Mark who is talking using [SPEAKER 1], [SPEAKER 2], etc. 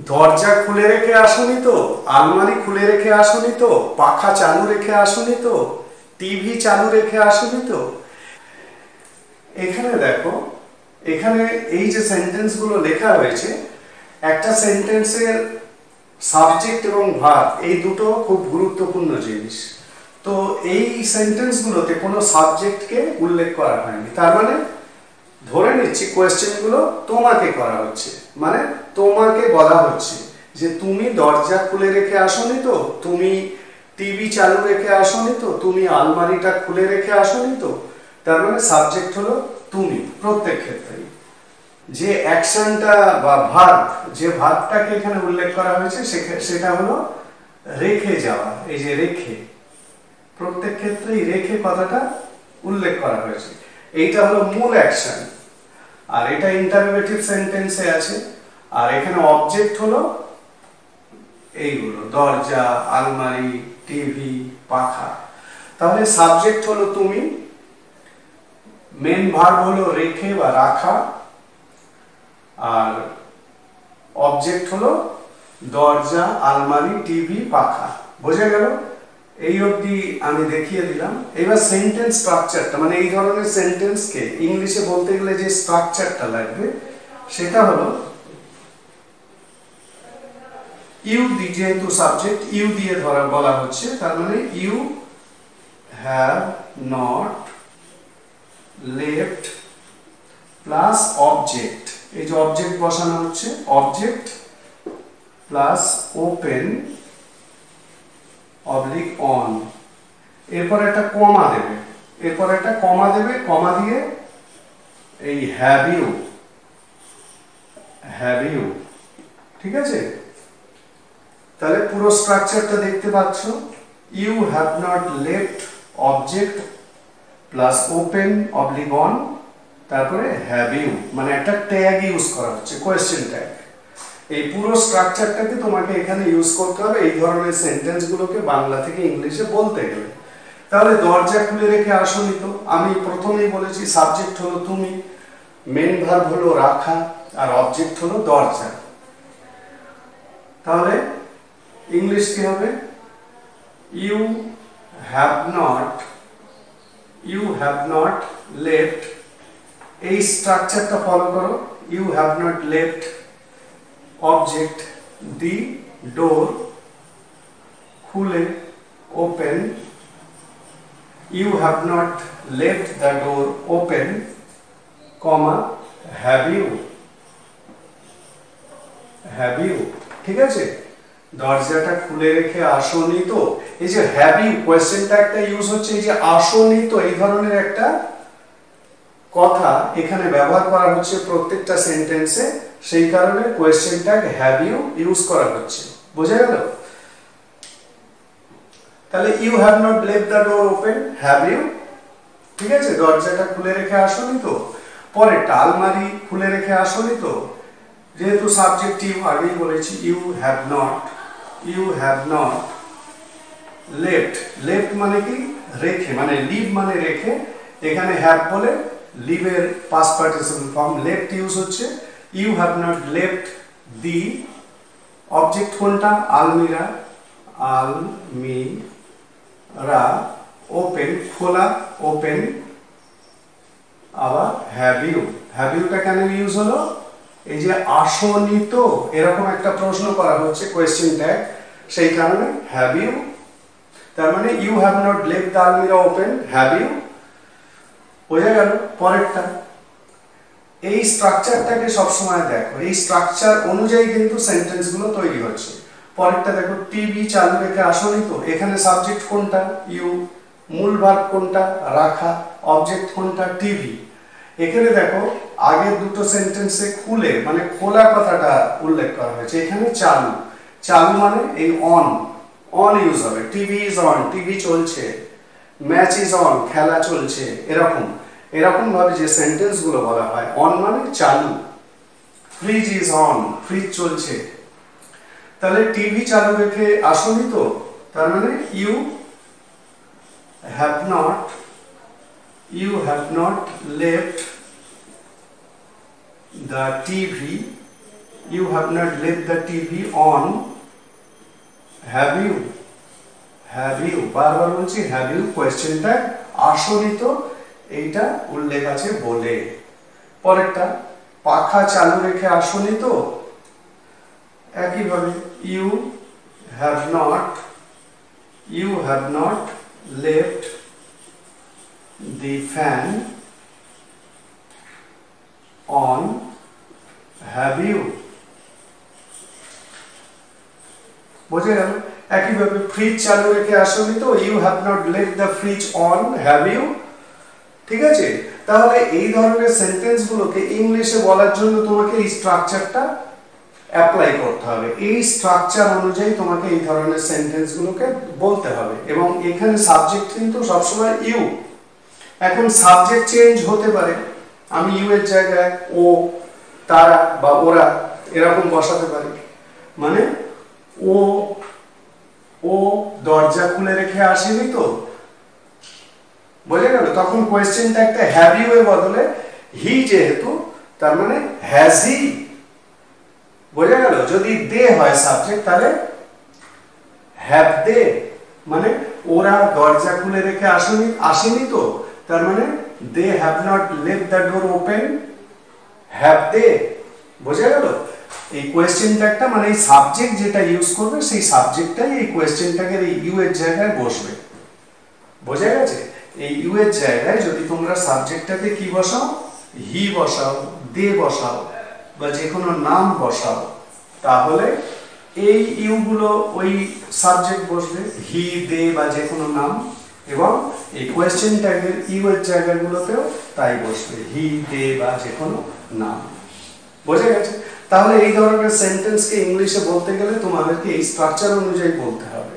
[SPEAKER 1] দরজা খুলে রেখে আসনি তো, আলমারি খুলে রেখে আসনি তো, পাখা চালু রেখে আসনি তো, টিভি চালু রেখে আসনি তো। এখানে দেখো, এখানে এই যে সেন্টেন্সগুলো লেখা হয়েছে, একটা সেন্টেন্সের সাবজেক্ট এবং ভার্ব এই দুটো খুব গুরুত্বপূর্ণ জিনিস। তো এই সেন্টেন্সগুলোতে কোনো সাবজেক্টকে উল্লেখ করা হয়নি, তার মানে ধরে নিচ্ছি কোয়েশ্চেনগুলো তোমাকে করা হচ্ছে, মানে তোমাকে বলা হচ্ছে যে তুমি দরজা খুলে রেখে আসনি তো, তুমি টিভি চালু রেখে আসনি তো, তুমি আলমারিটা খুলে রেখে আসনি তো। তার মানে সাবজেক্ট হলো তুমি প্রত্যেক ক্ষেত্রেই। যে অ্যাকশনটা বা ভার্ব, যে ভার্বটাকে এখানে উল্লেখ করা হয়েছে সেটা হলো রেখে যাওয়া। এই যে রেখে, প্রত্যেক ক্ষেত্রেই রেখে কথাটা উল্লেখ করা হয়েছে, এইটা হলো মূল অ্যাকশন। আর এটা ইন্টারোগেটিভ সেন্টেন্সে আছে। আর এখানে অবজেক্ট হলো এইগুলো, দরজা, আলমারি, টিভি, পাখা। তাহলে সাবজেক্ট হলো তুমি, মেন ভার্ব হলো রেখে বা রাখা, আর অবজেক্ট হলো দরজা, আলমারি, টিভি, পাখা। বোঝা গেল? এই অবধি আমি দেখিয়ে দিলাম। এবার সেন্টেন্স স্ট্রাকচারটা, মানে এই ধরনের সেন্টেন্সকে ইংলিশে বলতে গেলে যে স্ট্রাকচারটা লাগবে সেটা হলো ইউ দি, যেহেতু সাবজেক্ট ইউ দিয়ে ধরা বলা হচ্ছে, তার মানে you have not left plus object. এই যে অবজেক্ট বসানো হচ্ছে, object plus open oblique on, এরপর একটা কমা দেবে, এরপর একটা কমা দেবে, কমা দিয়ে এই হ্যাভ ইউ, ঠিক আছে? তাহলে পুরো স্ট্রাকচারটা দেখতে পাচ্ছ, you have not left, object plus open oblique on, তারপরে হ্যাভ ইউ, মানে একটা ট্যাগ ইউজ করা হচ্ছে, কোয়েশ্চেন ট্যাগ। এই পুরো স্ট্রাকচারটাকে তোমাকে এখানে ইউজ করতে হবে এই ধরনের সেন্টেন্সগুলোকে বাংলা থেকে ইংলিশে বলতে গেলে। তাহলে দরজা খুলে রেখে আসনি তো, আমি প্রথমেই বলেছি সাবজেক্ট হলো তুমি, মেন ভার্ব হলো রাখা, আর অবজেক্ট হলো দরজা। তাহলে ইংলিশ কি হবে? ইউ হ্যাভ নট লেফট, এই স্ট্রাকচারটা ফলো করো। You have not left, object the door, খুলে open, you have not left the door open, comma have you, ঠিক আছে? দরজাটা খুলে রেখে আসনি তো, এই যে হ্যাভ ইউ কোয়েশ্চেনটা একটা ইউজ হচ্ছে, এই যে আসনি তো এই ধরনের একটা কথা এখানে ব্যবহার করা হচ্ছে প্রত্যেকটা সেন্টেন্সে, সেই কারণে question tag have you use করা হচ্ছে। বোঝা গেল? তাহলে you have not left the door open, have you, ঠিক আছে? দরজাটা খুলে রেখে আসনি তো। পরেরটা, আলমারি খুলে রেখে আসনি তো, যেহেতু সাবজেক্ট ইউ, আগেই বলেছি ইউ হ্যাভ নট লেফট মানে কি? রেখে, মানে লিভ মানে রেখে, এখানে হ্যাভ বলে লিভের past participle form left use হচ্ছে। You have not left the, object কোনটা? আলমিরা, ওপেন খোলা, ওপেন, আবার হ্যাভ ইউটা কেন ইউজ হলো? এই যে আসনি তো এরকম একটা প্রশ্ন করা হচ্ছে, কোয়েশ্চেন ট্যাগ, সেই কারণে হ্যাভ ইউ। তার মানে you have not left the almirah open, have you. বোঝা গেল? পরেরটা, এই স্ট্রাকচারটাকে সবসময় দেখো, এই স্ট্রাকচার অনুযায়ী কিন্তু সেন্টেন্সগুলো তৈরি হচ্ছে। পরেরটা দেখো, টিভি চালু রেখে আসনি তো, এখানে সাবজেক্ট কোনটা? ইউ, মূল ভার্ব কোনটা? রাখা, অবজেক্ট কোনটা? টিভি। এখানে দেখো আগের দুটো সেন্টেন্সে খুলে মানে খোলা কথাটা উল্লেখ করা হয়েছে, এখানে চালু মানে এই অন ইউজ হবে। টিভি ইজ অন, টিভি চলছে, ম্যাচ ইজ অন, খেলা চলছে, এরকম ভাবে যে সেন্টেন্স গুলো বলা হয়, অন মানে চালু। ফ্রিজ ইজ অন, ফ্রিজ চলছে। তাহলে টিভি চালু রেখে আসনি তো, তার মানে you have not left the TV you have not left the TV on, have you, বারবার বলছি have you, কোয়েশ্চেন ট্যাগ আসলেই তো এইটা উল্লেখ আছে বলে। পরেরটা পাখা চালু রেখে আসনি তো, একইভাবে you have not left the fan on, have you, বোঝা গেল? একইভাবে ফ্রিজ চালু রেখে আসনি তো, you have not left the fridge on, have you, ঠিক আছে? তাহলে এই ধরনের সেন্টেন্স গুলোকে ইংলিশে বলার জন্য তোমাকে এই স্ট্রাকচারটা অ্যাপ্লাই করতে হবে। এই স্ট্রাকচার অনুযায়ী তোমাকে এই ধরনের সেন্টেন্স গুলোকে বলতে হবে, এবং এখানে সাবজেক্ট কিন্তু সবসময় ইউ। এখন সাবজেক্ট চেঞ্জ হতে পারে, আমি ইউ এর জায়গায় ও, তারা বা ওরা এরকম বসাতে পারি। মানে ও দরজা খুলে রেখে আসেনি তো, বোঝা গেল? তখন কোয়েশ্চেনটা একটা হ্যাভ ইউ এর বদলে হি যেহেতু, তার মানে হ্যাজ হি, বোঝা গেল? যদি দে হয় সাবজেক্ট তাহলে হ্যাভ দে, মানে ওরা দরজা খুলে রেখে আসেনি তো, তার মানে they have not left the door open, have they, বোঝা গেল? এই কোয়েশ্চেন ট্যাগটা মানে এই সাবজেক্ট যেটা ইউজ করবে সেই সাবজেক্টটাই এই কোয়েশ্চেন ট্যাগের এই ইউ এর জায়গায় বসবে, বোঝা গেছে? এই ইউ এর জায়গায় যদি তোমরা সাবজেক্টটাকে কি বসাও, হি বসাও, দে বসাও বা যে কোনো নাম বসাও, তাহলে এই ইউ গুলো ওই সাবজেক্ট বসবে, হি, দে বা যে কোনো নাম, এবং এই কোয়েশ্চেন ট্যাগের ইউ এর জায়গাগুলোতেও তাই বসবে, হি, দে বা যে কোনো নাম, বোঝা গেছে? তাহলে এই ধরনের সেন্টেন্সকে ইংলিশে বলতে গেলে তোমাদেরকে এই স্ট্রাকচার অনুযায়ী বলতে হবে।